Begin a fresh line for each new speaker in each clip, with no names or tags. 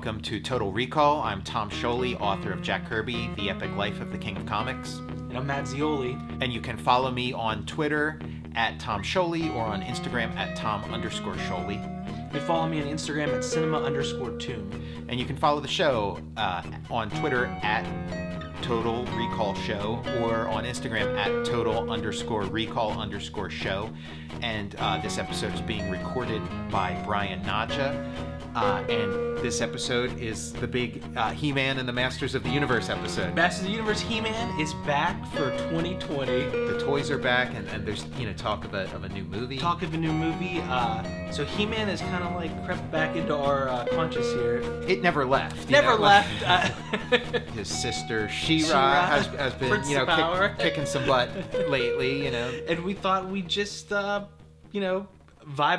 welcome to Total Recall. I'm Tom Scioli, author of Jack Kirby, The Epic Life of the King of Comics.
And I'm Matt Zeoli.
And you can follow me on Twitter at Tom Scioli or on Instagram at Tom_Scioli.
You can follow me on Instagram at cinema_tomb.
And you can follow the show on Twitter at Total Recall Show or on Instagram at Total_Recall_show. And this episode is being recorded by Brian Naja. And this episode is the big HeMan and the Masters of the Universe episode.
Masters of the Universe HeMan is back for 2020.
The toys are back, and there's talk of a new movie.
So HeMan has kind of like crept back into our conscious here.
It never left.
Never left.
His sister She-Ra has been kicking some butt lately.
And we thought we'd just vibe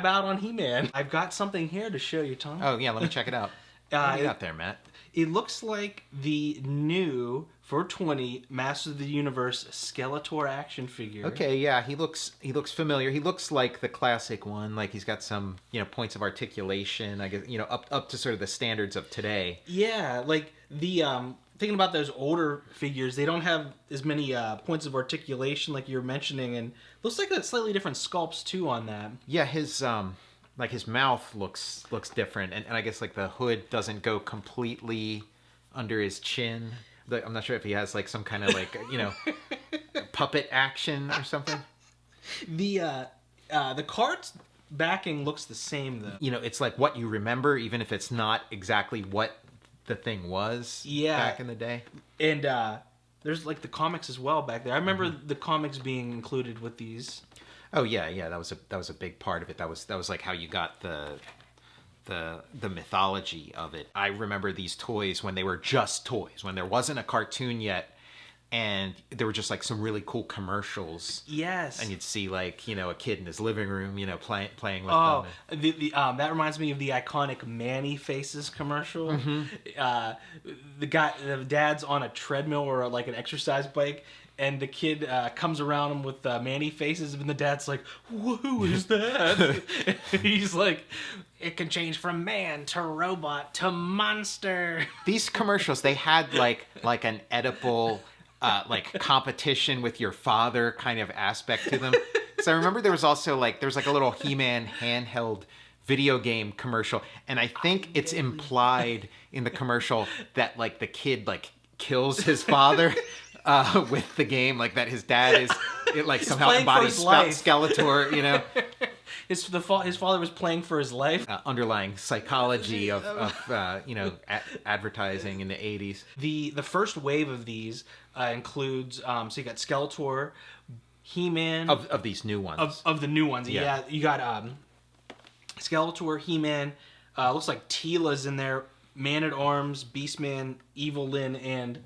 out on HeMan. I've got something here to show you, Tom.
Oh, yeah, let me check it out. What do you got there, Matt?
It looks like the new 420 Masters of the Universe Skeletor action figure.
Okay, yeah, he looks familiar. He looks like the classic one, like he's got some, points of articulation, I guess, up to sort of the standards of today.
Yeah, like the thinking about those older figures, they don't have as many points of articulation like you were mentioning, and looks like a slightly different sculpts too on that.
Yeah, his mouth looks different, and I guess like the hood doesn't go completely under his chin. I'm not sure if he has like some kind of like puppet action or something.
The card's backing looks the same though.
It's like what you remember, even if it's not exactly what the thing was back in the day. And
there's like the comics as well back there. I remember the comics being included with these.
Oh yeah, that was a big part of it. That was like how you got the mythology of it. I remember these toys when they were just toys, when there wasn't a cartoon yet, and there were just like some really cool commercials.
Yes.
And you'd see like, a kid in his living room, playing with
them.
Oh,
that reminds me of the iconic Manny Faces commercial. Mm-hmm. The dad's on a treadmill or like an exercise bike, and the kid comes around him with Manny Faces, and the dad's like, "Who is that?" And he's like, "It can change from man to robot to monster."
These commercials, they had like an Oedipal like competition with your father kind of aspect to them. So I remember there was also like a little HeMan handheld video game commercial, and I think it's implied in the commercial that like the kid like kills his father with the game, like that his dad is somehow embodies Skeletor,
His father was playing for his life.
Underlying psychology of advertising in the 80s.
The first wave of these includes so you got Skeletor, HeMan
of these new ones.
Of the new ones, yeah. You got Skeletor, HeMan. Looks like Teela's in there. Man-at-Arms, Beastman, Evelyn, and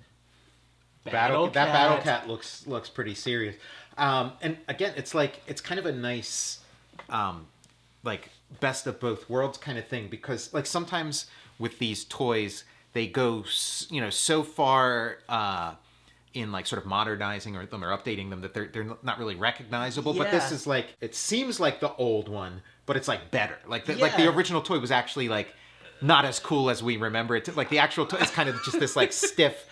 Battlecat.
That Battlecat looks pretty serious. And again, it's kind of a nice like best of both worlds kind of thing, because like sometimes with these toys they go so far in like sort of modernizing or updating them that they're not really recognizable. Yeah. But this is like, it seems like the old one, but it's like better. Like the original toy was actually like not as cool as we remember it. Like the actual toy is kind of just this like stiff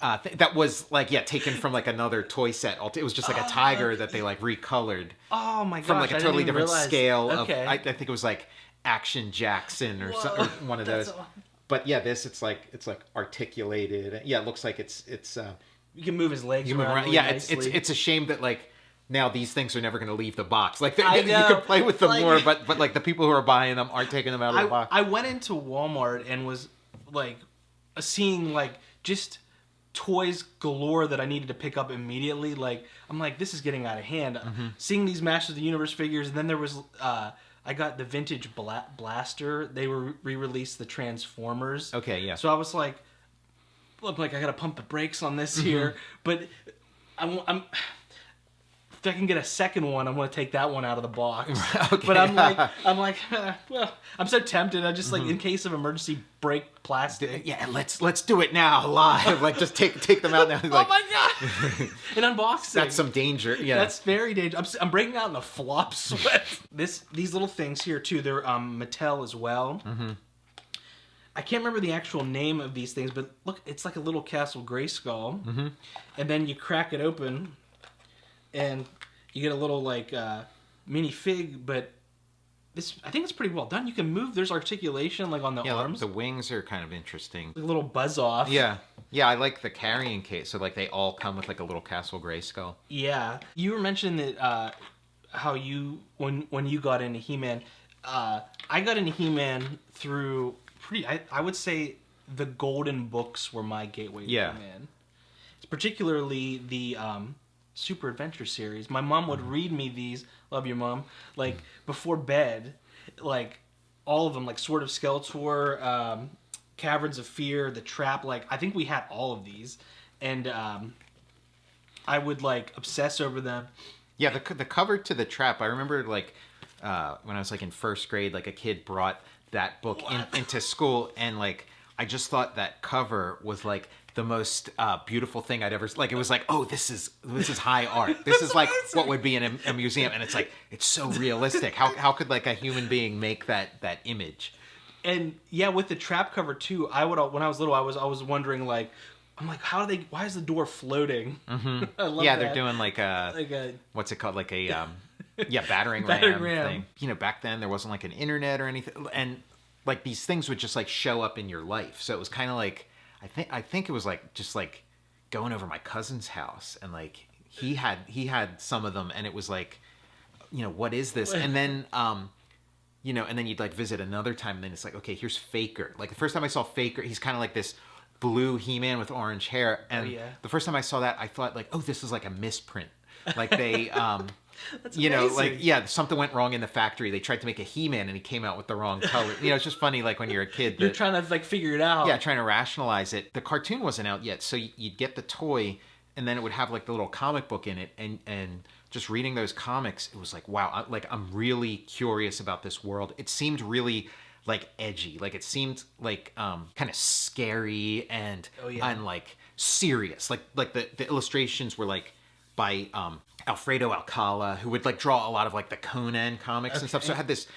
that was like taken from like another toy set. It was just like a tiger that they like recolored.
Oh my gosh!
From like a totally different scale.
Okay.
I think it was like Action Jackson or one of those. But yeah, it's like articulated. Yeah, it looks like it's.
You can move his legs around. Really nicely.
It's a shame that like now these things are never going to leave the box. Like you can play with them more, but like the people who are buying them aren't taking them out of the box.
I went into Walmart and was like seeing like just toys galore that I needed to pick up immediately. Like I'm like, this is getting out of hand. Mm-hmm. Seeing these Masters of the Universe figures, and then there was I got the vintage Blaster. They were re-released the Transformers.
Okay, yeah.
So I was like, look, like I gotta pump the brakes on this here, but I'm if I can get a second one, I'm gonna take that one out of the box.
Okay.
But I'm like, well, I'm so tempted. I just like in case of emergency, break plastic.
Yeah, let's do it now live. Like just take them out now. Like,
oh my god! An unboxing.
That's some danger. Yeah,
that's very dangerous. I'm breaking out in a flop sweat. These little things here too. They're Mattel as well. Mm-hmm. I can't remember the actual name of these things, but look, it's like a little Castle Grayskull.
Mm-hmm.
And then you crack it open, and you get a little, like, mini fig, but I think it's pretty well done. You can move. There's articulation, like, on the arms.
The wings are kind of interesting.
A little buzz off.
Yeah. Yeah, I like the carrying case. So, like, they all come with, like, a little Castle Grayskull.
Yeah. You were mentioning that, how you, when you got into He-Man, I got into He-Man through I would say the Golden books were my gateway to He-Man. It's particularly the Super Adventure series. My mom would read me these, love your mom, like before bed, like all of them, like Sword of Skeletor, Caverns of Fear, The Trap, like I think we had all of these, and I would like obsess over them.
Yeah, the cover to The Trap, I remember like when I was like in first grade, like a kid brought that book into school, and like I just thought that cover was like the most beautiful thing I'd ever, like it was like, oh, this is high art. This is like what would be in a museum, and it's like it's so realistic. How could like a human being make that image?
And yeah, with the Trap cover too, when I was little, I was wondering like, I'm like, why is the door floating?
Mm-hmm.
I love
yeah,
that.
they're doing like a what's it called, like a battering ram thing. You know, back then there wasn't like an internet or anything, and like these things would just like show up in your life. So it was kind of like, I think it was like just like going over my cousin's house, and like he had some of them, and it was like, you know, what is this? And then you know, and then you'd like visit another time, and then it's like, okay, here's Faker. Like the first time I saw Faker, he's kind of like this blue He-Man with orange hair, and the first time I saw that, I thought like, oh, this is like a misprint. Like they
That's
you
amazing.
know, like, yeah, something went wrong in the factory. They tried to make a He-Man, and he came out with the wrong color. You know, it's just funny, like, when you're a kid.
You're trying to, like, figure it out.
Yeah, trying to rationalize it. The cartoon wasn't out yet, so you'd get the toy, and then it would have, like, the little comic book in it, and just reading those comics, it was like, wow, I'm really curious about this world. It seemed really, like, edgy. Like, it seemed, like, kind of scary and like, serious. Like the illustrations were, like, by Alfredo Alcala, who would like draw a lot of like the Conan comics and stuff. So it had this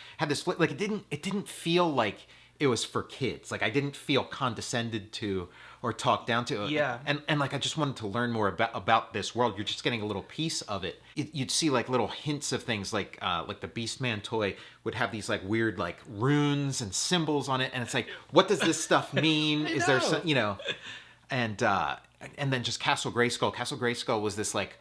like it didn't feel like it was for kids. Like I didn't feel condescended to or talked down to.
Yeah.
And like I just wanted to learn more about this world. You're just getting a little piece of it. You'd see like little hints of things, like the Beastman toy would have these like weird like runes and symbols on it, and it's like, what does this stuff mean? Is there some, you know? And then just Castle Grayskull. Castle Grayskull was this like,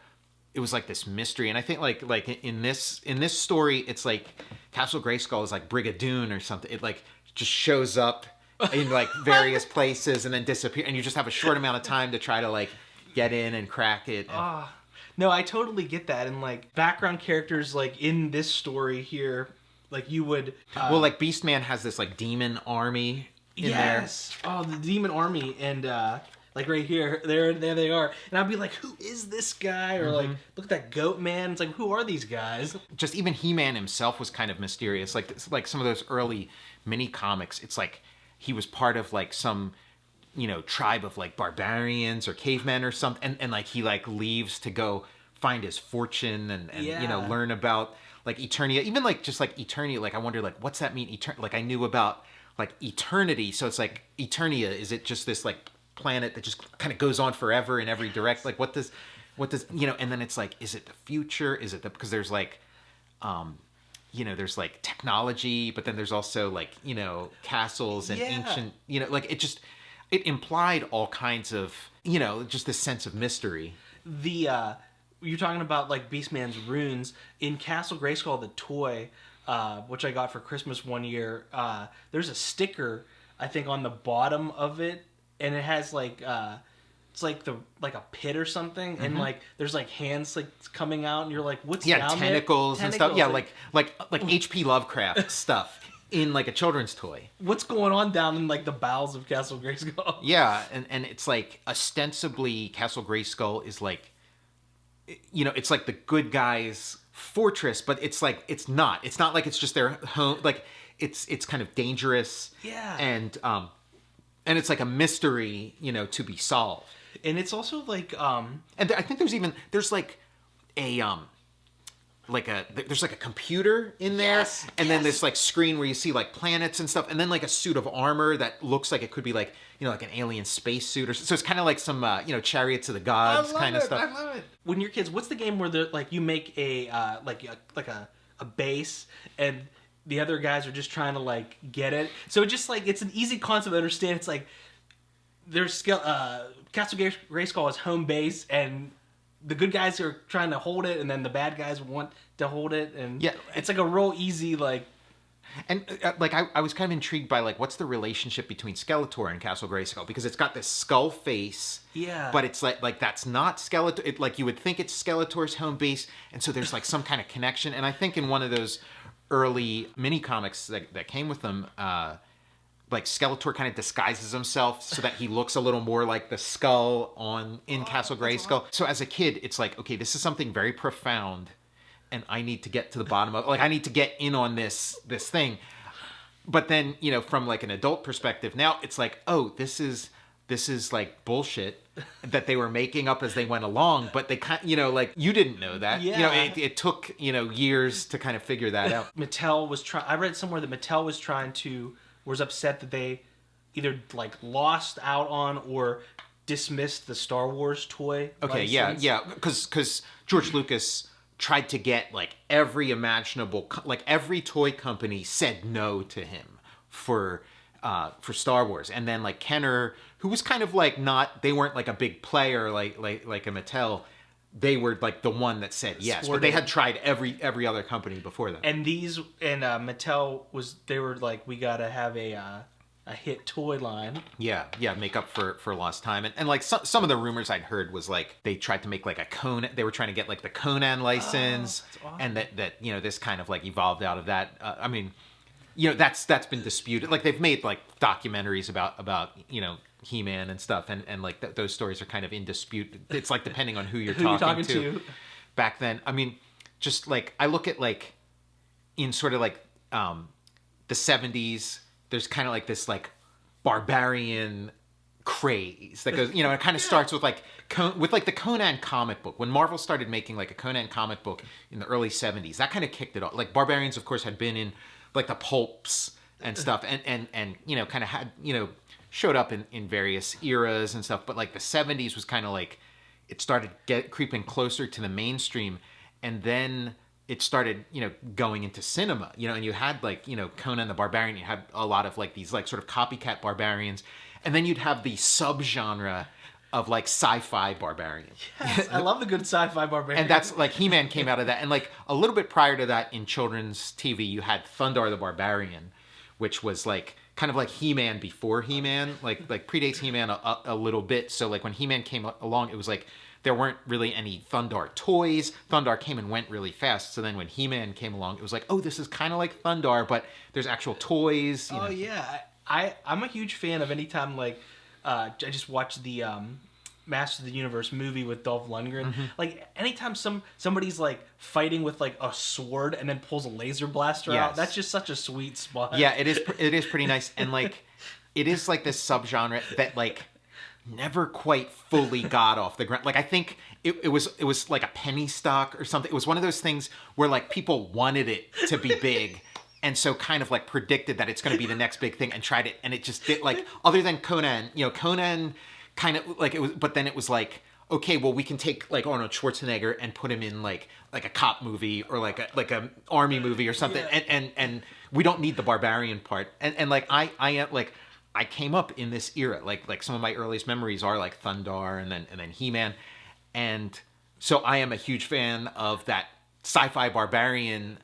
it was like this mystery, and I think like in this story, it's like Castle Grayskull is like Brigadoon or something. It like just shows up in like various places and then disappear, and you just have a short amount of time to try to like get in and crack it.
No, I totally get that. And like background characters, like in this story here, like you would
well, like Beastman has this like demon army in there.
Oh, the demon army, and like right here, there they are. And I'd be like, who is this guy? Or like, look at that goat man. It's like, who are these guys?
Just even He-Man himself was kind of mysterious. Like some of those early mini comics, it's like he was part of like some, you know, tribe of like barbarians or cavemen or something. And like he like leaves to go find his fortune and you know, learn about like Eternia. Even like just like Eternia, like I wonder like, what's that mean? Like I knew about like eternity. So it's like Eternia, is it just this like planet that just kind of goes on forever in every direct, like what does you know? And then it's like, is it the future? Is it because there's like you know, there's like technology, but then there's also like, you know, castles and ancient, you know, like it implied all kinds of, you know, just this sense of mystery.
You're talking about like Beastman's runes in Castle Grayskull, the toy, which I got for Christmas one year. There's a sticker, I think, on the bottom of it, and it has like it's like a pit or something, and like there's like hands like coming out, and you're like, what's down
tentacles
there?
And stuff. Yeah, like H.P. Lovecraft stuff in like a children's toy.
What's going on down in like the bowels of Castle Grayskull?
Yeah, and it's like ostensibly Castle Grayskull is like, you know, it's like the good guys' fortress, but it's like it's not like it's just their home. Like it's kind of dangerous.
Yeah.
And it's like a mystery, you know, to be solved.
And it's also like
and I think there's like a there's like a computer in there, and then this like screen where you see like planets and stuff, and then like a suit of armor that looks like it could be like, like an alien spacesuit or so it's kind of like some Chariots of the Gods kind of stuff.
I love it. When you're kids, what's the game where you make a a base and the other guys are just trying to like get it? So it's just like it's an easy concept to understand. It's like there's Castle Grayskull is home base, and the good guys are trying to hold it, and then the bad guys want to hold it, and it's like a real easy like.
And I was kind of intrigued by like what's the relationship between Skeletor and Castle Grayskull, because it's got this skull face, but it's like that's not Skeletor. Like you would think it's Skeletor's home base, and so there's like some kind of connection. And I think in one of those early mini comics that came with them, like Skeletor kind of disguises himself so that he looks a little more like the skull in Castle Grayskull. So as a kid, it's like, okay, this is something very profound, and I need to get to the bottom of, like, I need to get in on this thing. But then, from like an adult perspective, now it's like, oh, this is like bullshit that they were making up as they went along. But they kind, like you didn't know that.
Yeah.
It took years to kind of figure that out.
Mattel was I read somewhere that Mattel was upset that they either like lost out on or dismissed the Star Wars toy.
Okay,
license.
yeah, because George Lucas tried to get like every imaginable, like every toy company said no to him for Star Wars, and then like Kenner, who was kind of like they weren't like a big player like a Mattel. They were like the one that said yes, but they had tried every other company before them.
And Mattel they were like, we gotta have a hit toy line.
Yeah, make up for lost time. And like some of the rumors I'd heard was like they tried to make like a Conan. They were trying to get like the Conan license,
that's awesome.
And that this kind of like evolved out of that. I mean, that's been disputed. Like they've made like documentaries about HeMan and stuff, and like those stories are kind of in dispute. It's like depending on who you're talking to. Back then, I mean, just like I look at like in sort of like the 70s, there's kind of like this like barbarian craze that goes, it kind of starts with like the Conan comic book. When Marvel started making like a Conan comic book in the early 70s, that kind of kicked it off. Like Barbarians, of course, had been in like the pulps and stuff, and kind of had showed up in various eras and stuff, but like the 70s was kind of like it started creeping closer to the mainstream, and then it started going into cinema, and you had like Conan the Barbarian, you had a lot of like these like sort of copycat barbarians, and then you'd have the subgenre of like sci-fi barbarians.
Yes, I love the good sci-fi barbarian.
And that's like He-Man came out of that, and like a little bit prior to that in children's TV you had Thundar the Barbarian, which was like kind of like He-Man before He-Man, like predates He-Man a little bit. So like when He-Man came along, it was like there weren't really any Thundar toys. Thundar came and went really fast. So then when He-Man came along, it was like, oh, this is kind of like Thundar, but there's actual toys. You know?
Yeah, I'm a huge fan of anytime like I just watched the Master of the Universe movie with Dolph Lundgren. Mm-hmm. Like anytime somebody's like fighting with like a sword and then pulls a laser blaster out, that's just such a sweet spot.
Yeah, it is pretty nice, and like it is like this subgenre that like never quite fully got off the ground. Like I think it was like a penny stock or something. It was one of those things where like people wanted it to be big. And so kind of like predicted that it's going to be the next big thing and tried it. And it just did, like, other than Conan, Conan kind of like it was, but then it was like, okay, well, we can take like Arnold Schwarzenegger and put him in like a cop movie or like a army movie or something. Yeah. And we don't need the barbarian part. And like, I came up in this era, like some of my earliest memories are like Thundar and then He-Man. And so I am a huge fan of that sci-fi barbarian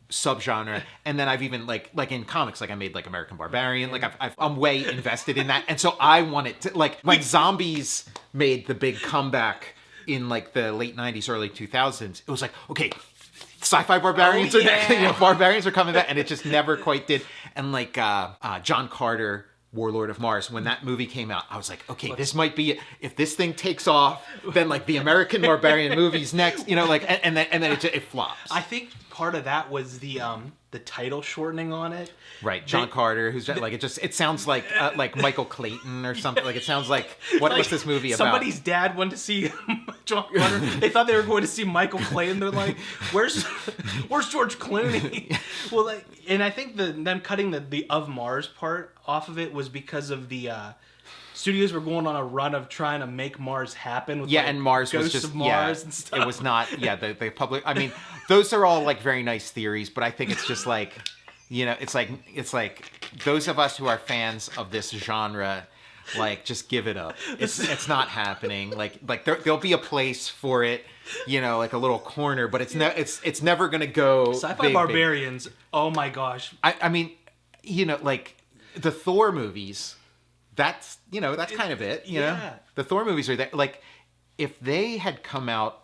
subgenre, and then I've even like in comics, like I made like American Barbarian, like I'm way invested in that, and so I wanted to like when zombies made the big comeback in like the late 90s, early 2000s, it was like, okay, sci-fi barbarians barbarians are coming back, and it just never quite did. And like John Carter Warlord of Mars. When that movie came out, I was like, okay, this might be it. If this thing takes off, then like the American Barbarian movie's next, like, and then it flops.
I think part of that was the title shortening on it.
Right, John Carter, who's like it sounds like Michael Clayton or something. Like it sounds like what's this movie about?
Somebody's dad went to see John Carter. They thought they were going to see Michael Clayton. They're like, where's George Clooney? Well, like, and I think them cutting the of Mars part off of it was because of the studios were going on a run of trying to make Mars happen. With,
and Mars
Ghosts
was just
of Mars and stuff.
It was not. Yeah, the public. I mean, those are all like very nice theories, but I think it's just like. It's like those of us who are fans of this genre, like, just give it up. It's not happening. Like there'll be a place for it, like a little corner, but it's never gonna go.
Sci-fi Barbarians. Big. Oh my gosh.
I mean, like the Thor movies. That's kind of it.
Yeah.
The Thor movies are that. Like, if they had come out.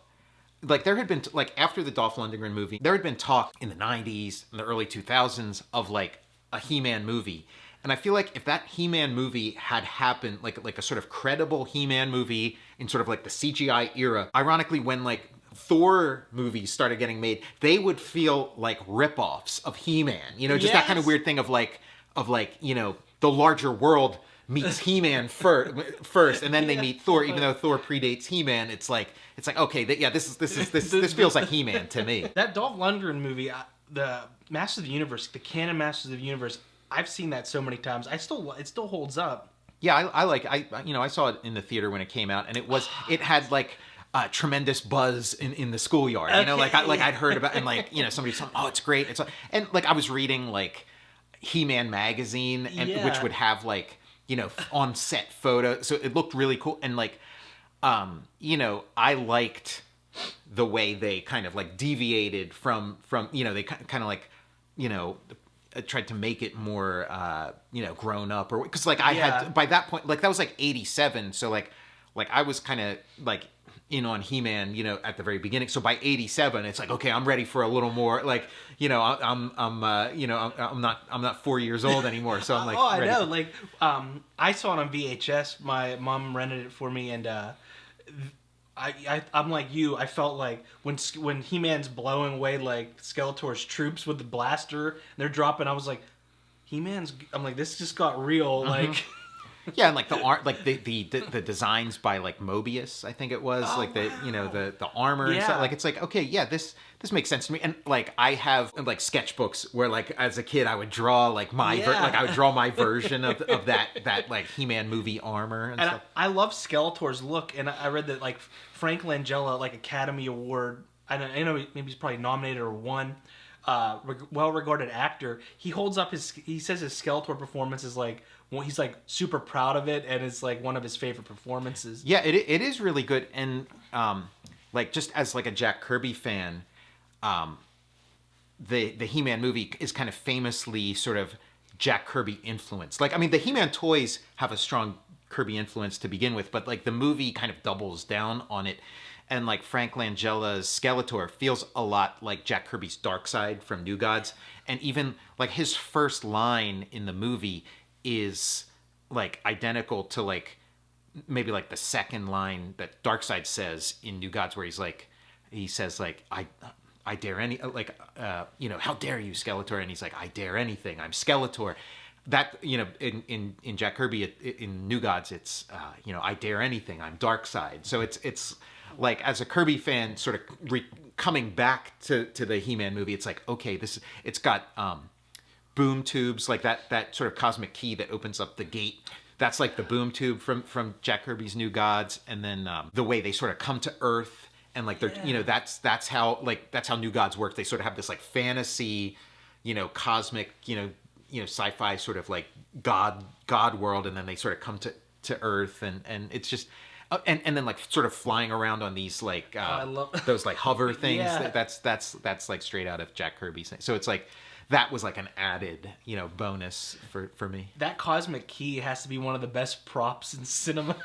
Like, there had been, like, after the Dolph Lundgren movie, there had been talk in the 90s and the early 2000s of, like, a He-Man movie. And I feel like if that He-Man movie had happened, like a sort of credible He-Man movie in sort of, like, the CGI era, ironically, when, like, Thor movies started getting made, they would feel like rip-offs of He-Man. Just that kind of weird thing of, the larger world meets He-Man first, and then they meet Thor. Even though Thor predates He-Man, it's like okay, this feels like He-Man to me.
That Dolph Lundgren movie, the Masters of the Universe, the canon Masters of the Universe, I've seen that so many times. It still holds up.
Yeah, I saw it in the theater when it came out, and it had like tremendous buzz in the schoolyard. Okay. I'd heard about, and somebody said, oh, it's great. And like I was reading like He-Man magazine, and which would have like. On set photos. So it looked really cool. And like, I liked the way they kind of like deviated from, they kind of like, tried to make it more, grown up or, cause like I had, by that point, like that was like 87. So like I was kind of like in on He-Man, at the very beginning. So by 87, it's like, okay, I'm ready for a little more like, I'm not 4 years old anymore. So I'm like,
oh, I know. Like, I saw it on VHS. My mom rented it for me, and I'm like you. I felt like when He-Man's blowing away like Skeletor's troops with the blaster, and they're dropping. I was like, I'm like, this just got real. Like.
Yeah, and like the art, like the designs by like Mobius, I think it was, like the the armor and stuff. Like it's like, okay, yeah, this makes sense to me. And like I have like sketchbooks where like as a kid I would draw like I would draw my version of that like He-Man movie armor and stuff.
I love Skeletor's look, and I read that like Frank Langella, like Academy Award, I know maybe he's probably nominated or won. Well-regarded actor. He holds up he says his Skeletor performance is like. He's like super proud of it, and it's like one of his favorite performances.
Yeah, it is really good, and like just as like a Jack Kirby fan, the He-Man movie is kind of famously sort of Jack Kirby influenced. Like I mean, the He-Man toys have a strong Kirby influence to begin with, but like the movie kind of doubles down on it, and like Frank Langella's Skeletor feels a lot like Jack Kirby's Darkseid from New Gods, and even like his first line in the movie is like identical to like maybe like the second line that Darkseid says in New Gods, where he says like I dare any like how dare you, Skeletor, and he's like, I dare anything, I'm Skeletor. That in Jack Kirby in New Gods it's I dare anything, I'm Darkseid. So it's like as a Kirby fan sort of coming back to the He-Man movie, it's like, okay, it's got boom tubes, like that sort of cosmic key that opens up the gate. That's like the boom tube from Jack Kirby's New Gods, and then the way they sort of come to Earth, and like they're that's how New Gods work. They sort of have this like fantasy, cosmic, sci-fi sort of like god world, and then they sort of come to Earth, and it's just. And then like sort of flying around on these like
I love
those like hover things.
Yeah.
That's like straight out of Jack Kirby's thing. So it's like that was like an added bonus for me.
That cosmic key has to be one of the best props in cinema.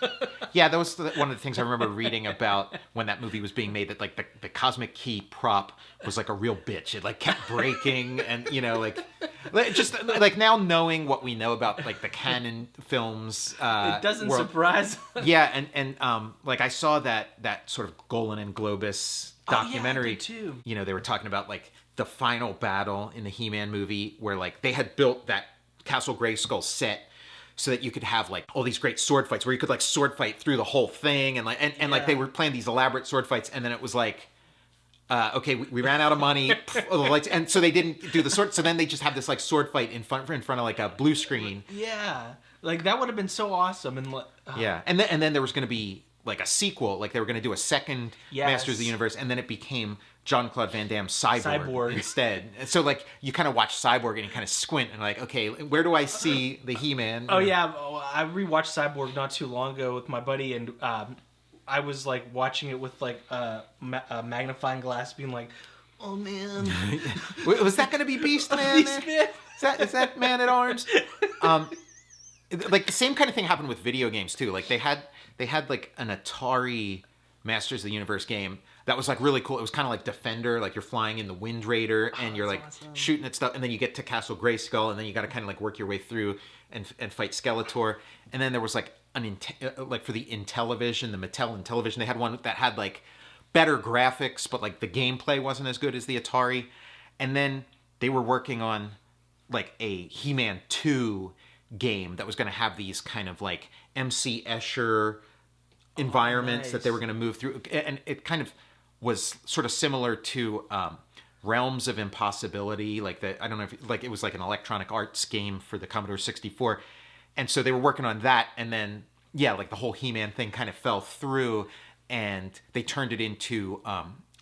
Yeah, that was one of the things I remember reading about when that movie was being made. That like the cosmic key prop was like a real bitch. It like kept breaking, and like Just like now knowing what we know about like the canon films,
It doesn't
world.
surprise.
Yeah, and like I saw that sort of Golan and Globus documentary.
I did too.
You know, they were talking about like the final battle in the He-Man movie where like they had built that Castle Grayskull set so that you could have like all these great sword fights where you could like sword fight through the whole thing and like and like they were playing these elaborate sword fights and then it was like okay, we ran out of money, and so they didn't do the sword. So then they just have this like sword fight in front of like a blue screen.
Yeah, like that would have been so awesome. And
yeah, and then there was going to be like a sequel, like they were going to do a second Masters of the Universe, and then it became Jean-Claude Van Damme's Cyborg instead. And so like you kind of watch Cyborg and you kind of squint and like, okay, where do I see the He-Man?
Oh yeah, I rewatched Cyborg not too long ago with my buddy, and I was like watching it with like a magnifying glass, being like, "Oh man,
was that going to be Beast Man? Is that Man at Arms?" Like the same kind of thing happened with video games too. Like they had like an Atari Masters of the Universe game that was like really cool. It was kind of like Defender, like you're flying in the Wind Raider and you're like shooting at stuff, and then you get to Castle Grayskull, and then you got to kind of like work your way through and fight Skeletor. And then there was like like for the Intellivision, the Mattel Intellivision, they had one that had like better graphics, but like the gameplay wasn't as good as the Atari. And then they were working on like a He-Man 2 game that was going to have these kind of like MC Escher environments that they were going to move through, and it kind of was sort of similar to Realms of Impossibility, like I don't know if like it was like an Electronic Arts game for the Commodore 64, and so they were working on that, and then like the whole He-Man thing kind of fell through, and they turned it into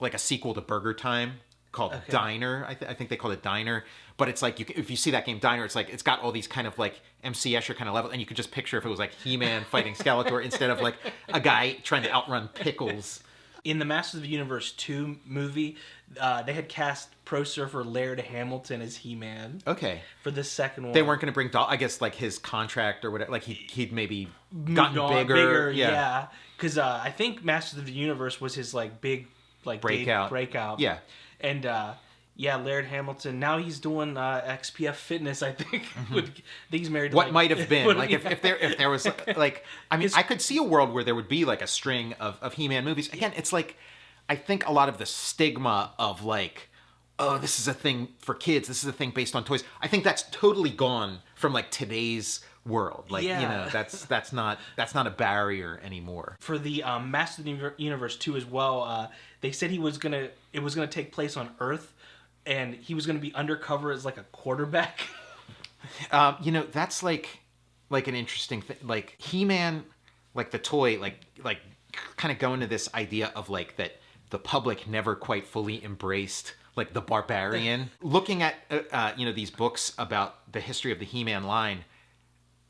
like a sequel to Burger Time called Diner. I think they called it Diner, but it's like if you see that game Diner, it's like it's got all these kind of like MC Escher kind of level, and you could just picture if it was like He-Man fighting Skeletor instead of like a guy trying to outrun Pickles.
In the Masters of the Universe 2 movie, they had cast pro surfer Laird Hamilton as He-Man.
Okay.
For the second one.
They weren't going to bring I guess like his contract or whatever, like he'd maybe gotten bigger.
Yeah. Because I think Masters of the Universe was his like big like breakout.
Yeah.
And Laird Hamilton. Now he's doing XPF Fitness. I think. I think he's married. To,
what might have been like if there was like I mean I could see a world where there would be like a string of He-Man movies. Again, it's like I think a lot of the stigma of like, oh, this is a thing for kids. This is a thing based on toys. I think that's totally gone from like today's world. Like you know that's not a barrier anymore.
For the Masters of the Universe 2 as well, they said it was gonna take place on Earth. And he was going to be undercover as like a quarterback.
You know, that's like an interesting thing. Like He-Man, like the toy, like kind of going to this idea of like that the public never quite fully embraced like the Barbarian. Looking at these books about the history of the He-Man line,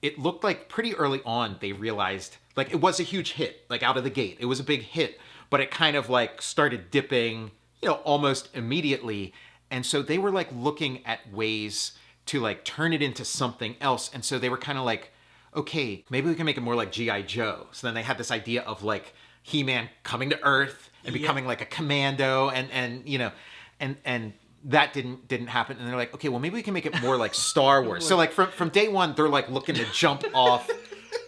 it looked like pretty early on they realized like it was a huge hit, like out of the gate. It was a big hit, but it kind of like started dipping, almost immediately. And so they were like looking at ways to like turn it into something else. And so they were kind of like, okay, maybe we can make it more like G.I. Joe. So then they had this idea of like He-Man coming to Earth and becoming like a commando and that didn't happen. And they're like, okay, well maybe we can make it more like Star Wars. So like from day one, they're like looking to jump off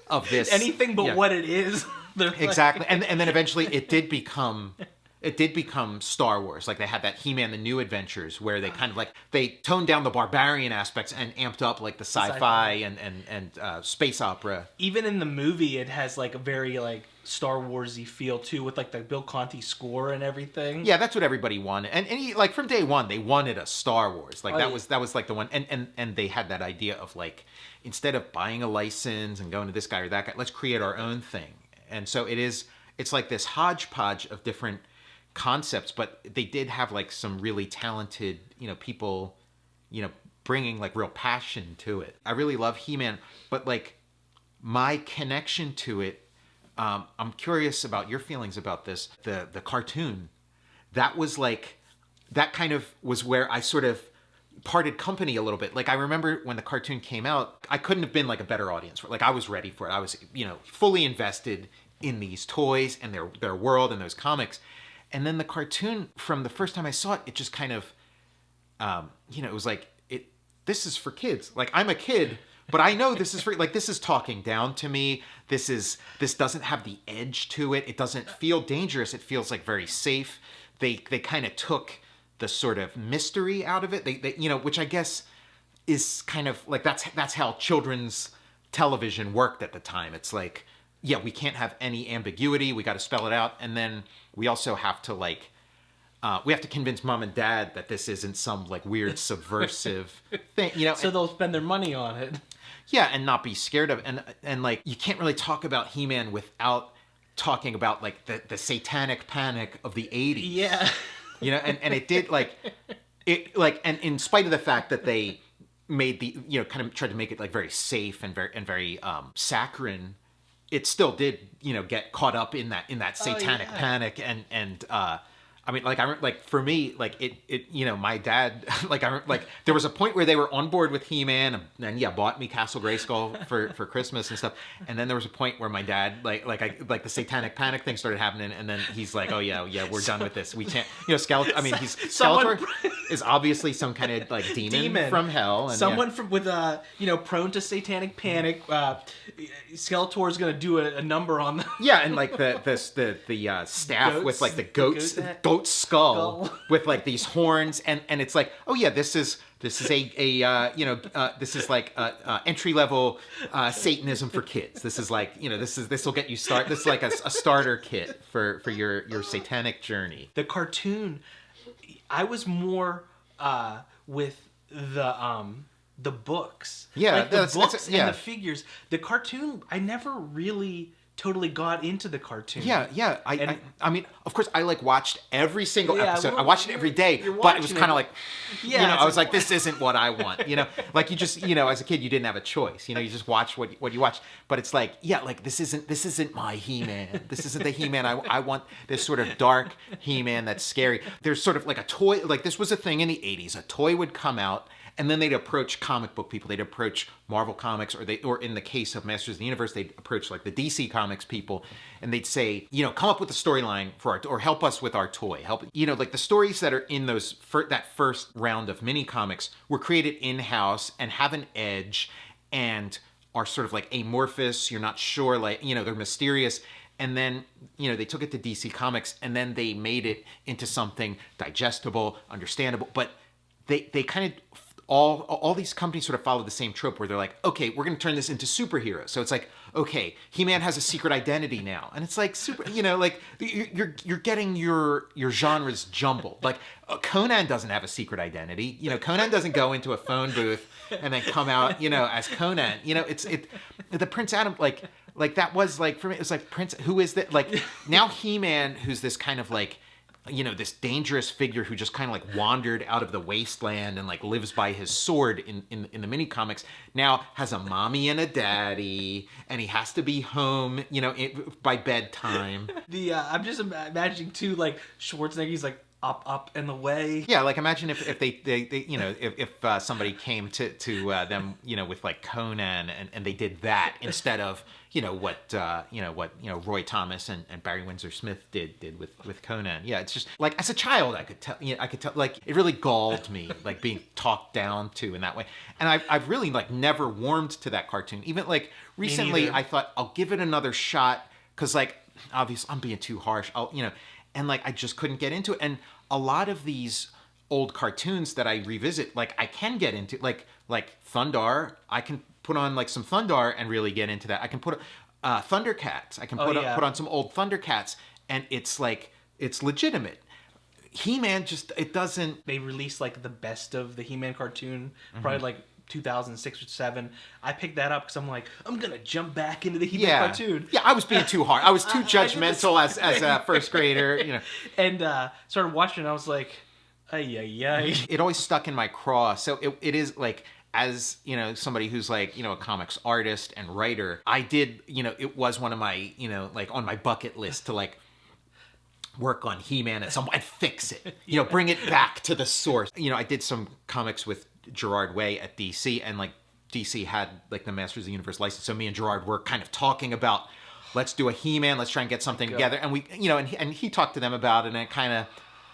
of this.
Anything but what it is.
Exactly. And then eventually it did become Star Wars. Like they had that He-Man, the New Adventures, where they kind of like, they toned down the barbarian aspects and amped up like the sci-fi and space opera.
Even in the movie, it has like a very like Star Wars-y feel too, with like the Bill Conti score and everything.
Yeah, that's what everybody wanted. And like from day one, they wanted a Star Wars. Like that was like the one. And they had that idea of like, instead of buying a license and going to this guy or that guy, let's create our own thing. And so it's like this hodgepodge of different concepts, but they did have like some really talented people bringing like real passion to it. I really love He-Man, but like my connection to it, I'm curious about your feelings about this. The cartoon, that was like, that kind of was where I sort of parted company a little bit. Like I remember when the cartoon came out, I couldn't have been like a better audience for it. Like I was ready for it. I was fully invested in these toys and their world and those comics. And then the cartoon, from the first time I saw it, it just kind of, it was like, this is for kids. Like, I'm a kid, but I know this is for, like, this is talking down to me. This doesn't have the edge to it. It doesn't feel dangerous. It feels like very safe. They kind of took the sort of mystery out of it. They you know, which I guess is kind of like, that's how children's television worked at the time. It's like, yeah, we can't have any ambiguity. We got to spell it out. And then we also have to like, we have to convince mom and dad that this isn't some like weird subversive thing, you know.
So they'll spend their money on it.
Yeah, and not be scared of it. And like, you can't really talk about He-Man without talking about like the satanic panic of the 80s.
Yeah.
You know, and it did like, and in spite of the fact that they made the, you know, kind of tried to make it like very safe and very saccharine, it still did, you know, get caught up in that satanic panic. And I mean, like for me, like it you know, my dad, like there was a point where they were on board with He-Man and yeah, bought me Castle Grayskull for Christmas and stuff. And then there was a point where my dad, like the satanic panic thing started happening, and then he's like, oh yeah, we're done with this. We can't, you know, Skeletor. I mean, Skeletor is obviously some kind of like demon from hell. And,
someone from with you know, prone to satanic panic. Skeletor is gonna do a number on the
yeah, and like the staff goats, with like the goat skull with like these horns, and it's like, oh yeah, this is a you know, this is like entry level Satanism for kids. This is like, you know, this will get you start. This is like a starter kit for your satanic journey.
The cartoon, I was more with the books.
Yeah,
like the books and the figures. The cartoon, I never really totally got into the cartoon.
Yeah. I mean, of course, I like watched every single episode. I watched it every day, but it was kind of like, you know, I was like, this isn't what I want. You know, like you just, you know, as a kid, you didn't have a choice. You know, you just watch what you watch. But it's like, yeah, like this isn't my He-Man. This isn't the He-Man. I want this sort of dark He-Man that's scary. There's sort of like a toy. Like this was a thing in the 80s. A toy would come out, and then they'd approach comic book people. They'd approach Marvel Comics, or in the case of Masters of the Universe, they'd approach like the DC Comics people, and they'd say, you know, come up with a storyline for our, or help us with our toy. Help, you know, like the stories that are in those that first round of mini comics were created in-house and have an edge and are sort of like amorphous. You're not sure, like, you know, they're mysterious. And then, you know, they took it to DC Comics, and then they made it into something digestible, understandable, but they kind of, all these companies sort of follow the same trope where they're like, okay, we're going to turn this into superheroes. So it's like, okay, He-Man has a secret identity now, and it's like super, you know, like you're getting your genres jumbled. Like Conan doesn't have a secret identity. You know, Conan doesn't go into a phone booth and then come out, you know, as Conan. You know, the Prince Adam, like that was like, for me, it was like, Prince, who is that? Like now He-Man, who's this kind of like, you know, this dangerous figure who just kind of like wandered out of the wasteland and like lives by his sword in the mini comics, now has a mommy and a daddy, and he has to be home, you know, by bedtime.
I'm just imagining too, like Schwarzenegger, he's like up and away.
Yeah, like imagine if they you know, if somebody came to them, you know, with like Conan, and they did that instead of, you know, what Roy Thomas and Barry Windsor Smith did with Conan. Yeah, it's just like, as a child, I could tell like it really galled me, like being talked down to in that way. And I've really like never warmed to that cartoon. Even like recently, I thought I'll give it another shot, because like obviously I'm being too harsh. And like I just couldn't get into it. And a lot of these old cartoons that I revisit, like I can get into, like Thundar. I can put on like some Thundar and really get into that. I can put Thundercats. I can put on some old Thundercats, and it's like, it's legitimate. He-Man just, it doesn't.
They released like the best of the He-Man cartoon, probably like 2006 or 2007. I picked that up because I'm like, I'm gonna jump back into the He-Man cartoon.
Yeah, I was being too hard. I was too judgmental as a first grader, you know.
And started watching it, and I was like, ay.
It always stuck in my craw. So it is like, as, you know, somebody who's like, you know, a comics artist and writer, I did, you know, it was one of my, you know, like on my bucket list to like work on He-Man at some point and fix it, you know, bring it back to the source. You know, I did some comics with Gerard Way at DC, and like DC had like the Masters of the Universe license, so me and Gerard were kind of talking about, let's do a He-Man, let's try and get something together. And we, you know, and he talked to them about it, and it kind of,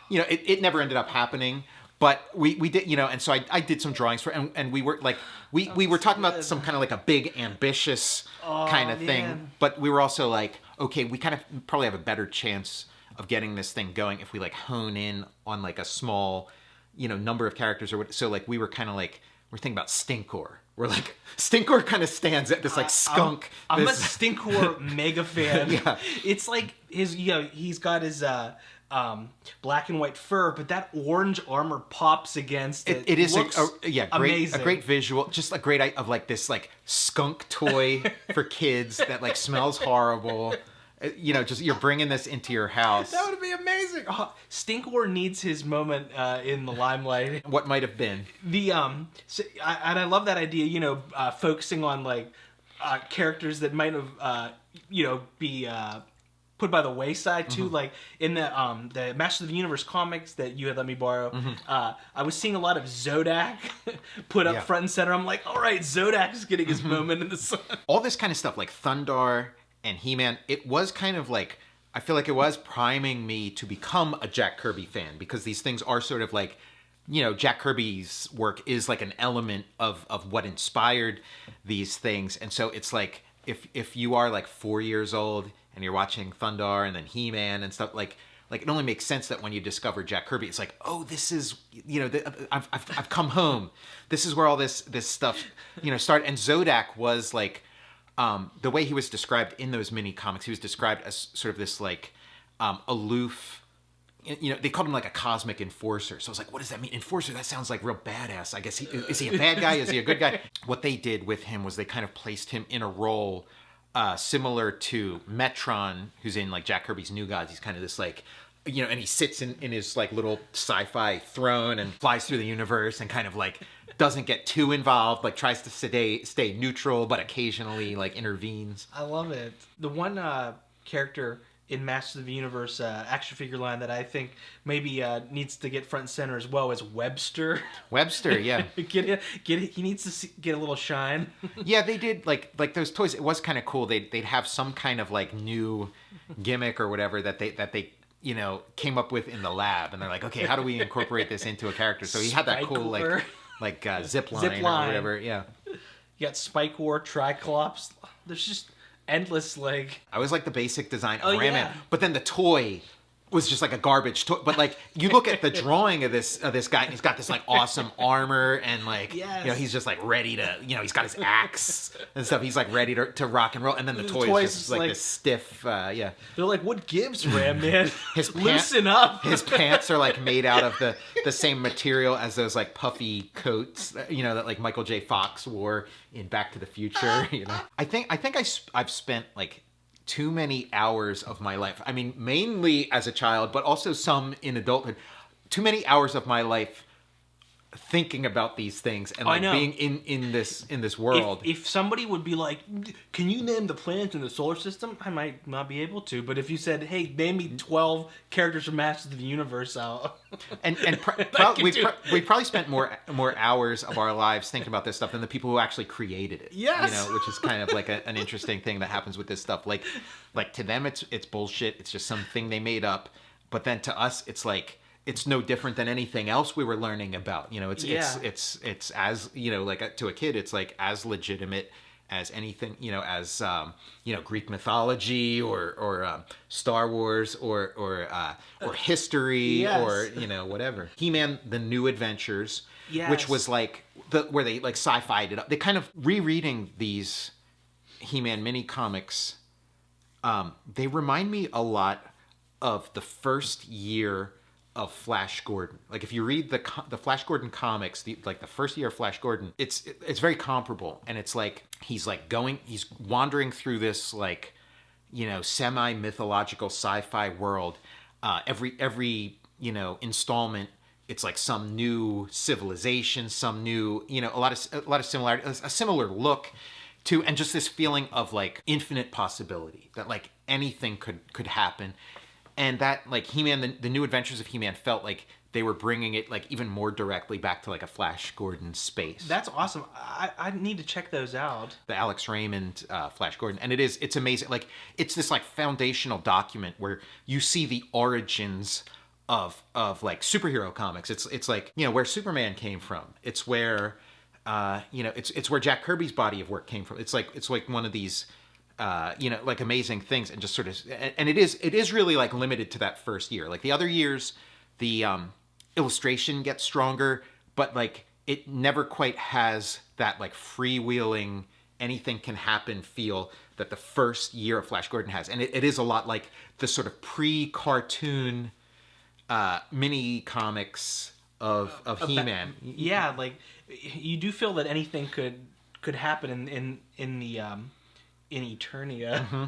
you know, it never ended up happening, But we did, and so I did some drawings for, and we were like, we were talking about some kind of like a big ambitious kind of thing, but we were also like, okay, we kind of probably have a better chance of getting this thing going if we like hone in on like a small, number of characters or what. So like we were kind of like, we're thinking about Stinkor. We're like, Stinkor kind of stands at this like skunk.
I'm a Stinkor mega fan.
Yeah.
It's like he's got his black and white fur, but that orange armor pops against it.
It is
amazing.
A great visual, just a great idea of like this like skunk toy for kids that like smells horrible. Just you're bringing this into your house.
That would be amazing. Oh, Stinkor needs his moment in the limelight.
What might have been
and I love that idea. Focusing on like characters that might have be put by the wayside too. Like in the Masters of the Universe comics that you had let me borrow, I was seeing a lot of Zodak put up front and center. I'm like, all right, Zodak is getting his moment in the sun.
All this kind of stuff like Thundar and He-Man, it was kind of like, I feel like it was priming me to become a Jack Kirby fan, because these things are sort of like, Jack Kirby's work is like an element of what inspired these things. And so it's like, if you are like 4 years old and you're watching Thundar and then He-Man and stuff, like it only makes sense that when you discover Jack Kirby, it's like, oh, this is, I've come home. This is where all this stuff, started. And Zodak was like, the way he was described in those mini comics, he was described as sort of this like aloof, they called him like a cosmic enforcer. So I was like, what does that mean? Enforcer, that sounds like real badass. I guess is he a bad guy? Is he a good guy? What they did with him was they kind of placed him in a role similar to Metron, who's in like Jack Kirby's New Gods. He's kind of this like, and he sits in his like little sci-fi throne and flies through the universe and kind of like doesn't get too involved, like tries to stay neutral, but occasionally like intervenes.
I love it. The one character in Masters of the Universe action figure line that I think maybe needs to get front and center as well is Webster.
Webster, yeah.
He needs to get a little shine.
Yeah, they did like those toys. It was kind of cool. They'd have some kind of like new gimmick or whatever that they came up with in the lab, and they're like, okay, how do we incorporate this into a character? So he had that cool like zip line or whatever. Yeah.
You got Spike War, Triclops. There's just endless like.
I was like the basic design of Ram Man, but then the toy was just like a garbage toy. But like you look at the drawing of this guy, and he's got this like awesome armor, and like he's just like ready to he's got his axe and stuff. He's like ready to rock and roll, and then the toy is just like this stiff. They're
like, what gives, Ram Man?
Loosen up. His pants are like made out of the same material as those like puffy coats that like Michael J. Fox wore in Back to the Future. I think I've spent like too many hours of my life. I mean, mainly as a child, but also some in adulthood. Too many hours of my life thinking about these things and like being in this world.
If somebody would be like, can you name the planets in the solar system? I might not be able to, but if you said, hey, name me 12 characters from Masters of the Universe,
we probably spent more hours of our lives thinking about this stuff than the people who actually created it.
Yes.
Which is kind of like an interesting thing that happens with this stuff. Like to them it's bullshit. It's just something they made up. But then to us it's like it's no different than anything else we were learning about. It's as like to a kid, it's like as legitimate as anything. As Greek mythology or Star Wars or history or whatever. He-Man: The New Adventures, which was like where they like sci-fi'd it up. They kind of rereading these He-Man mini comics. They remind me a lot of the first year of Flash Gordon. Like if you read the Flash Gordon comics, the first year of Flash Gordon, it's very comparable. And it's like he's wandering through this like semi-mythological sci-fi world. Every installment, it's like some new civilization, some new a lot of similarity, a similar look to, and just this feeling of like infinite possibility that like anything could happen. And that, like, He-Man, the New Adventures of He-Man felt like they were bringing it, like, even more directly back to, like, a Flash Gordon space.
That's awesome. I need to check those out.
The Alex Raymond Flash Gordon. And it's amazing. Like, it's this, like, foundational document where you see the origins like superhero comics. It's like, you know, where Superman came from. It's where you know, it's where Jack Kirby's body of work came from. It's like one of these you know, like amazing things, and just sort of, and it is really like limited to that first year. Like the other years, the illustration gets stronger, but like it never quite has that like freewheeling, anything can happen feel that the first year of Flash Gordon has. And it is a lot like the sort of pre-cartoon mini comics of He-Man.
Yeah, like you do feel that anything could happen in the in Eternia.
Mm-hmm.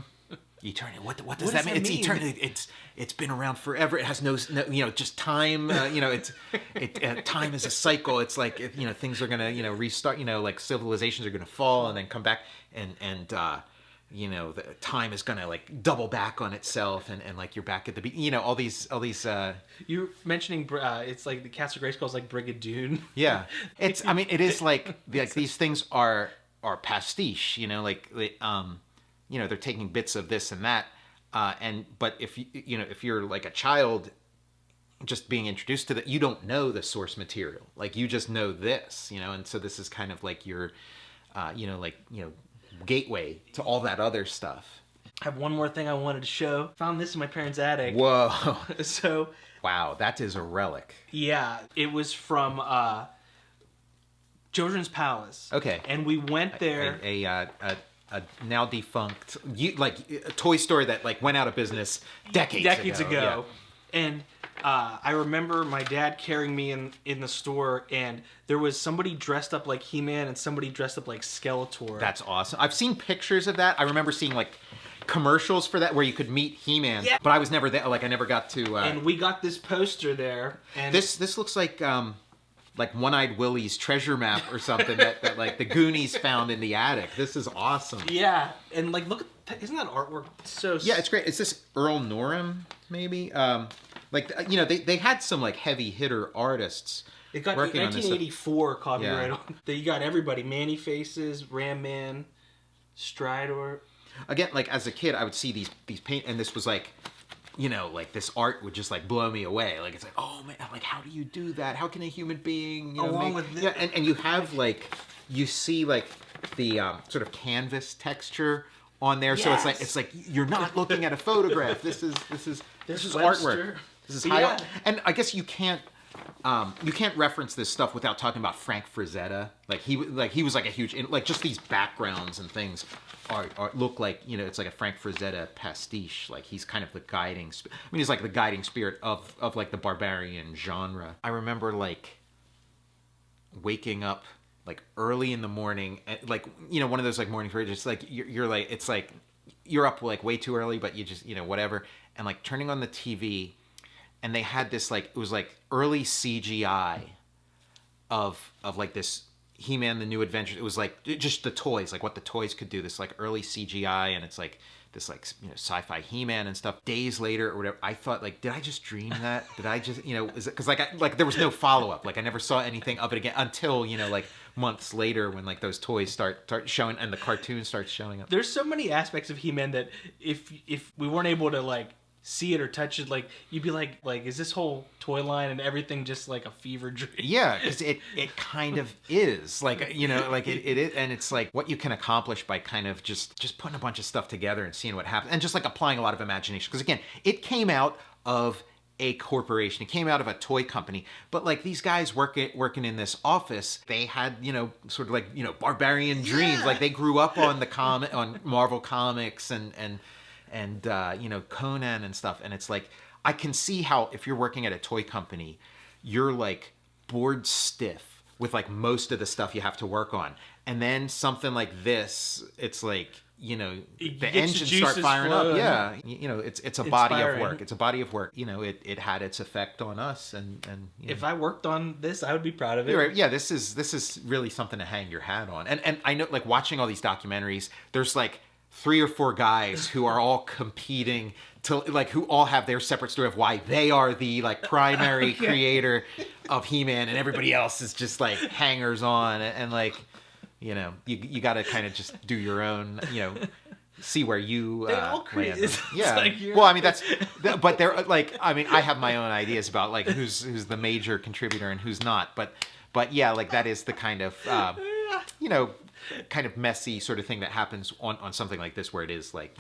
Eternia. What does that mean? It's Eternia. It's been around forever. It has no you know, just time. You know, time is a cycle. It's like, you know, things are gonna, you know, restart. You know, like civilizations are gonna fall and then come back, and you know, the time is gonna like double back on itself, and like you're back at the you know, all these
You're mentioning it's like the Castle Grayskull is like Brigadoon.
Yeah, I mean, it is like these things are pastiche. You know, like you know, they're taking bits of this and that, but if you know, if you're like a child just being introduced to that, you don't know the source material. Like you just know this, you know, and so this is kind of like your you know, like, you know, gateway to all that other stuff.
I have one more thing I wanted to show. Found this in my parents' attic.
Whoa.
So
wow, that is a relic.
Yeah, it was from Children's Palace.
Okay.
And we went there.
A now defunct, a toy store that like went out of business decades ago. Yeah.
And I remember my dad carrying me in the store, and there was somebody dressed up like He-Man and somebody dressed up like Skeletor.
That's awesome. I've seen pictures of that. I remember seeing like commercials for that where you could meet He-Man, yeah. But I was never there. Like I never got to.
And we got this poster there. And
this looks like One-Eyed Willie's treasure map or something that like the Goonies found in the attic. This is awesome.
Yeah, and like look at isn't that artwork so?
Yeah, it's great. Is this Earl Norham maybe? Like, you know, they had some like heavy hitter artists.
It got 1984 copyright on. You got everybody: Manny Faces, Ram Man, Stridor.
Again, like as a kid, I would see these paint, and this was like, you know, like this art would just like blow me away. Like it's like, oh man, like how do you do that? How can a human being, you know,
along with this?
Yeah, and you have like, you see like the sort of canvas texture on there, yes. So it's like you're not looking at a photograph. This is artwork. This is high art. And I guess you can't reference this stuff without talking about Frank Frazetta. Like he was like a huge, like just these backgrounds and things are look like, you know, it's like a Frank Frazetta pastiche. Like he's kind of the guiding. He's like the guiding spirit of like the barbarian genre. I remember like waking up like early in the morning, like, you know, one of those like mornings where you're just like you're like, it's like you're up like way too early, but you just, you know, whatever, and like turning on the TV. And they had this like, it was like early CGI of like this He-Man, the New Adventures. It was like just the toys, like what the toys could do. This like early CGI, and it's like this like, you know, sci-fi He-Man and stuff. Days later or whatever, I thought like, did I just dream that? Did I just, you know, is it because like there was no follow up. Like I never saw anything of it again until, you know, like months later when like those toys start showing and the cartoon starts showing up.
There's so many aspects of He-Man that if we weren't able to like see it or touch it, like you'd be like is this whole toy line and everything just like a fever dream?
Yeah, because it kind of is, like, you know, like it is, and it's like what you can accomplish by kind of just putting a bunch of stuff together and seeing what happens, and just like applying a lot of imagination, because again, it came out of a corporation, it came out of a toy company, but like these guys working in this office, they had, you know, sort of like, you know, barbarian dreams. Like they grew up on on Marvel comics and you know, Conan and stuff, and it's like I can see how if you're working at a toy company, you're like bored stiff with like most of the stuff you have to work on, and then something like this, it's like, you know, the engines start firing up. Yeah, you know, it's a body of work. It's a body of work. You know, it had its effect on us, and you know.
If I worked on this, I would be proud of it.
Right. Yeah, this is really something to hang your hat on. And I know, like watching all these documentaries, there's like 3 or 4 guys who are all competing to, like, who all have their separate story of why they are the like primary creator of He-Man, and everybody else is just like hangers on, and like, you know, you got to kind of just do your own, you know, see where you
They all
land.
it's
Yeah.
like you're-
Well, I mean but they're like, I mean, I have my own ideas about like who's the major contributor and who's not. But yeah, like that is the kind of kind of messy sort of thing that happens on something like this, where it is like,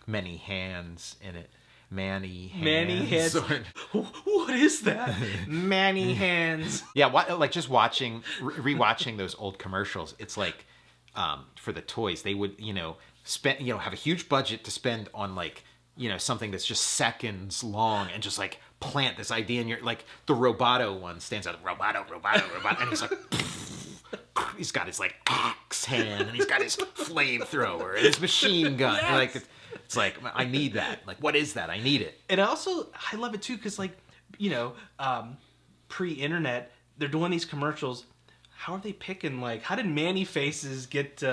many hands in it. Manny hands.
What is that? Manny hands.
Yeah, like just rewatching those old commercials. It's like for the toys, they would spend have a huge budget to spend on like something that's just seconds long and just like plant this idea in your, like the Roboto one stands out. Roboto, and he's like. He's got his like axe hand, and he's got his flamethrower and his machine gun.
Yes.
And like it's like, I need that. Like, what is that? I need it.
And I love it too, because like pre-internet, they're doing these commercials. How are they picking? Like, how did Manny Faces get?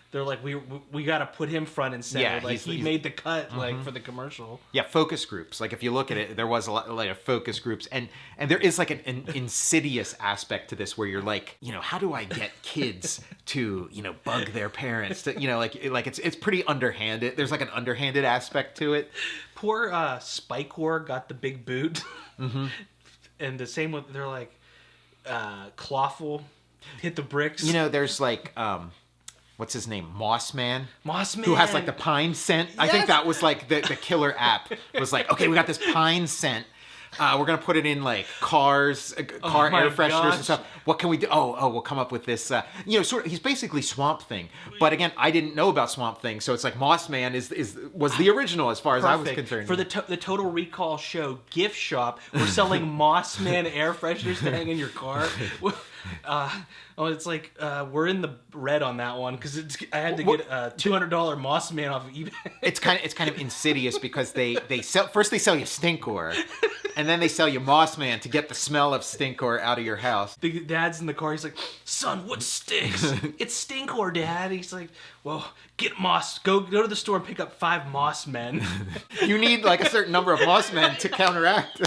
They're like, we got to put him front and center.
Yeah,
like he made the cut like for the commercial.
Yeah, focus groups. Like if you look at it, there was a lot like focus groups, and there is like an insidious aspect to this where you're like, how do I get kids to bug their parents to like it's pretty underhanded. There's like an underhanded aspect to it.
Poor Spikewar got the big boot, and the same with they're like Clawful hit the bricks.
There's like what's his name? Mossman,
Mossman,
who has like the pine scent. Yes! I think that was like the killer app. Was like, okay, we got this pine scent. We're gonna put it in like cars, air fresheners and stuff. What can we do? Oh, we'll come up with this. Sort of. He's basically Swamp Thing. But again, I didn't know about Swamp Thing, so it's like Mossman was the original as far as I was concerned.
For the Total Recall show gift shop, we're selling Mossman air fresheners to hang in your car. It's like we're in the red on that one because I had to get a $200 Mossman off of eBay.
It's kind of insidious because they sell you Stinkor, and then they sell you Mossman to get the smell of Stinkor out of your house.
The dad's in the car. He's like, "Son, what stinks? It's Stinkor, Dad." He's like, "Well, get Moss. Go to the store and pick up 5 Mossmen."
You need like a certain number of Mossmen to counteract.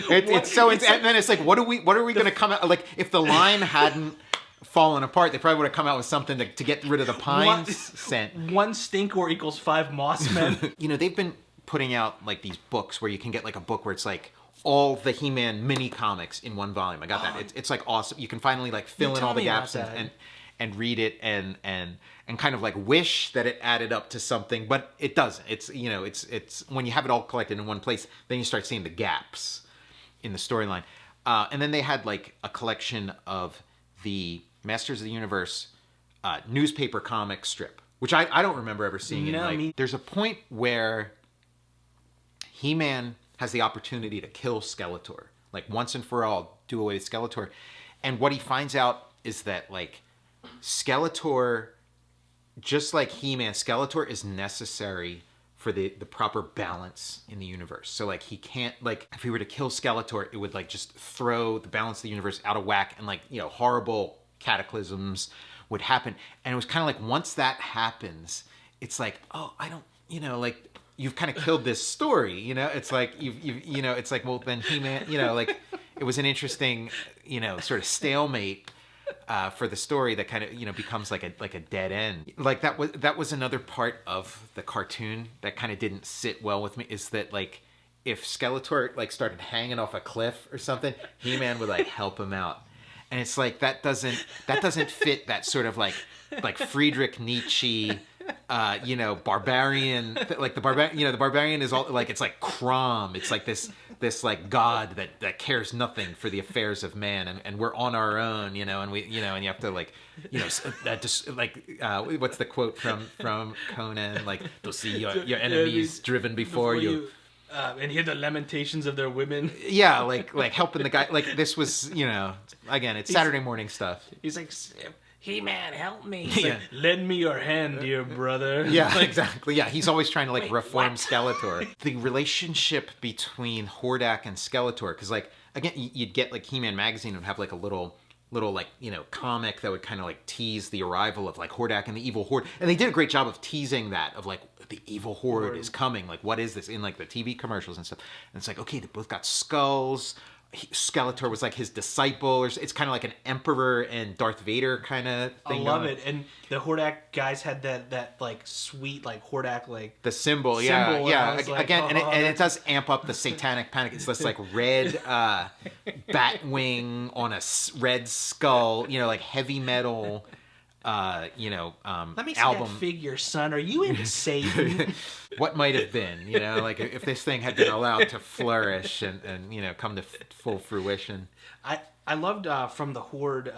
It's so and then it's like, what are we going to come out like if the line hadn't fallen apart, they probably would have come out with something to get rid of the pine scent.
1 Stinkor equals 5 Mossmen.
They've been putting out like these books where you can get like a book where it's like all the He-Man mini comics in one volume. I got that. It's like awesome. You can finally like fill in all the gaps and read it and kind of like wish that it added up to something, but it doesn't. It's it's when you have it all collected in one place, then you start seeing the gaps in the storyline. And then they had like a collection of the Masters of the Universe newspaper comic strip, which I don't remember ever seeing it. There's a point where He-Man has the opportunity to kill Skeletor, like once and for all, do away with Skeletor. And what he finds out is that like Skeletor, just like He-Man, Skeletor is necessary for the proper balance in the universe. So like he can't, like if he were to kill Skeletor, it would like just throw the balance of the universe out of whack, and like horrible cataclysms would happen. And it was kind of like once that happens, it's like, oh, I don't, like you've kind of killed this story, it's like you've it's like, well then He-Man, like it was an interesting sort of stalemate for the story that kind of becomes like a dead end. Like that was another part of the cartoon that kind of didn't sit well with me, is that like if Skeletor like started hanging off a cliff or something, He-Man would like help him out. And it's like that doesn't fit that sort of like Friedrich Nietzsche barbarian, like the barbarian is all like, it's like Crom, it's like this like god that cares nothing for the affairs of man, and we're on our own, and we and you have to like what's the quote from Conan, like to see your enemies driven before you.
And hear the lamentations of their women.
Yeah, like helping the guy. Like this was, again, it's Saturday morning stuff.
He's like, He-Man, help me. He's like, lend me your hand, dear brother.
Yeah, exactly. Yeah, he's always trying to like reform Skeletor. The relationship between Hordak and Skeletor, because like again, you'd get like He-Man magazine would have like a little like comic that would kind of like tease the arrival of like Hordak and the evil horde, and they did a great job of teasing that, of like the evil horde is coming, like what is this, in like the TV commercials and stuff. And it's like, okay, they both got skulls, Skeletor was like his disciple, or it's kind of like an emperor and Darth Vader kind of thing.
I love it. And the Hordak guys had that like sweet like Hordak like
the symbol.
and I was like,
Again, and it does amp up the satanic panic. It's this like red bat wing on a red skull, like heavy metal.
Let me see
album.
that figure, son. Are you into Satan?
What might have been, like if this thing had been allowed to flourish and come to full fruition.
I loved from the Horde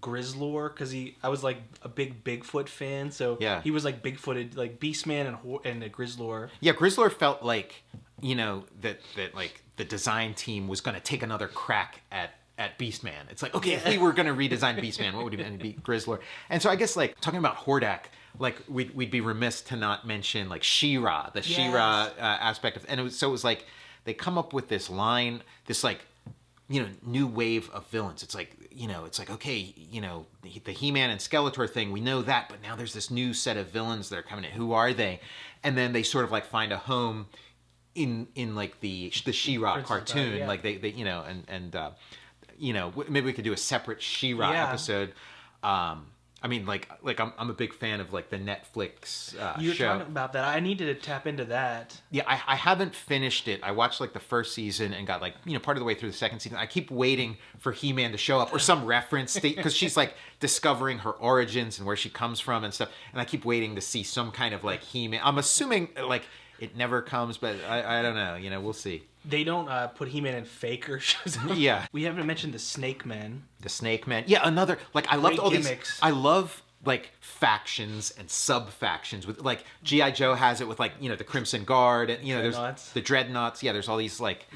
Grizzlor because I was like a big Bigfoot fan, so
yeah.
he was like Bigfooted, like Beastman and the Grizzlor.
Yeah, Grizzlor felt like that like the design team was going to take another crack at Beastman. It's like, okay, if we were going to redesign Beastman, what would it be? Grizzlor. And so I guess like talking about Hordak, like we'd be remiss to not mention like She-Ra, the She-Ra aspect of, and it was like they come up with this line, this like new wave of villains. It's like it's like, okay, the He-Man and Skeletor thing, we know that, but now there's this new set of villains that are coming in. Who are they? And then they sort of like find a home in like the She-Ra cartoon, like they maybe we could do a separate She-Ra episode. I mean, like I'm a big fan of like the Netflix
You're
show.
talking about that. I need to tap into that.
Yeah, I haven't finished it. I watched like the first season and got like part of the way through the second season. I keep waiting for He-Man to show up or some reference because she's like discovering her origins and where she comes from and stuff. And I keep waiting to see some kind of like He-Man. I'm assuming like it never comes, but I don't know. We'll see.
They don't put He-Man in Faker shows.
Yeah.
We haven't mentioned the Snake Men.
The Snake Men. Yeah, another like I loved all
gimmicks.
These. I love like factions and sub factions with like G.I. Joe has it with like the Crimson Guard and there's the Dreadnoughts. Yeah, there's all these like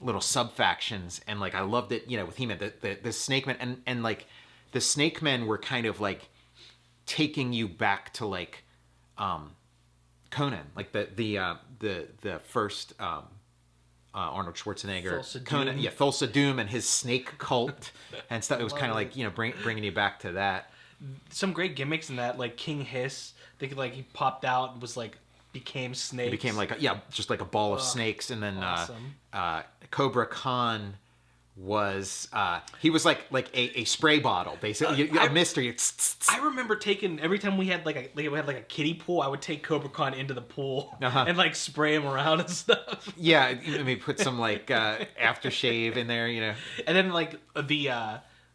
little sub factions and like I loved it. With He-Man, the Snake Men and like the Snake Men were kind of like taking you back to like Conan, like the first. Arnold Schwarzenegger, Conan, Thulsa Doom and his snake cult and stuff. It was kind of like bringing you back to that.
Some great gimmicks in that, like King Hiss. They could like he popped out and was like became snakes.
It became like just like a ball of snakes, and then
awesome.
Cobra Khan was he was like a spray bottle basically, a mystery.
I remember taking every time we had like a kiddie pool, I would take Cobra Khan into the pool and like spray him around and stuff.
Yeah, maybe put some like aftershave in there,
And then like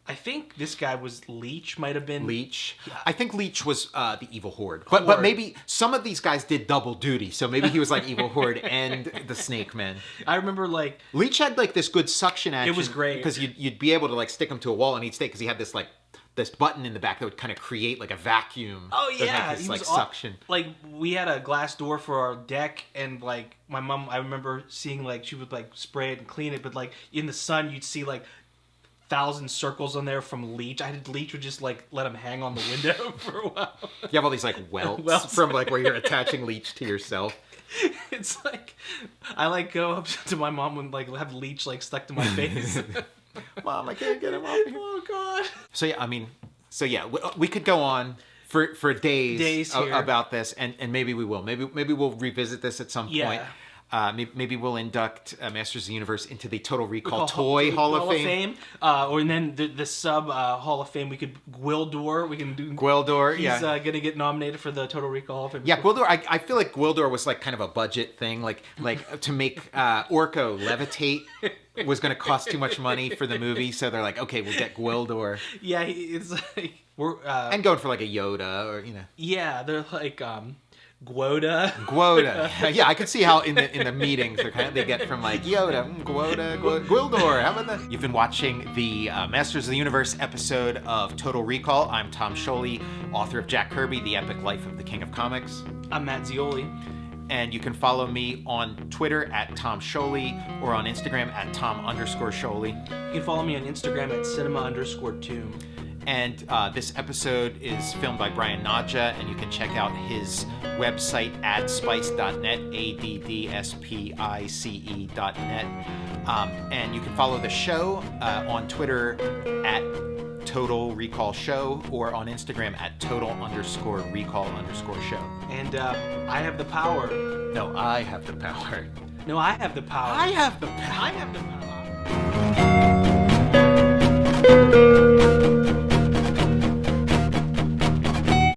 I think this guy was Leech, might have been
Leech. Yeah. I think Leech was the Evil Horde, but maybe some of these guys did double duty. So maybe he was like Evil Horde and the Snake Men.
I remember like
Leech had like this good suction action.
It was great
because you'd be able to like stick him to a wall and he'd stay because he had this like this button in the back that would kind of create like a vacuum.
Oh yeah,
he was suction.
Like we had a glass door for our deck, and like my mom, I remember seeing like she would like spray it and clean it, but like in the sun you'd see like 1,000 circles on there from Leech. Leech would just like let him hang on the window for a while.
You have all these like welts from like where you're attaching Leech to yourself.
It's like I like go up to my mom and like have Leech like stuck to my face.
Mom, I can't get him off here.
Oh God.
So yeah, we could go on for days about this, and maybe we will. Maybe we'll revisit this at some point. Maybe we'll induct Masters of the Universe into the Total Recall Toy Hall of Fame.
Or then the sub Hall of Fame, we could Gwildor. We can do
Gwildor.
He's gonna get nominated for the Total Recall Hall of Fame.
Yeah, Gwildor. I feel like Gwildor was like kind of a budget thing. Like to make Orko levitate was going to cost too much money for the movie, so they're like, okay, we'll get Gwildor.
Yeah, it's like we're
and going for like a Yoda or
Yeah, they're like. Gwoda.
Yeah, I could see how in the meetings they get from like Yoda, Gwildor. How about that? You've been watching the Masters of the Universe episode of Total Recall. I'm Tom Scioli, author of Jack Kirby, The Epic Life of the King of Comics.
I'm Matt Zeoli.
And you can follow me on Twitter at Tom Scioli or on Instagram at Tom_Scioli.
You can follow me on Instagram at Cinema_Tomb.
And this episode is filmed by Brian Naja, and you can check out his website at adspice.net, ADDSPICE.net. And you can follow the show on Twitter at Total Recall Show or on Instagram at Total_Recall_Show.
And I have the power.
No, I have the power.
No, I have the power.
I have the power.
I have the power.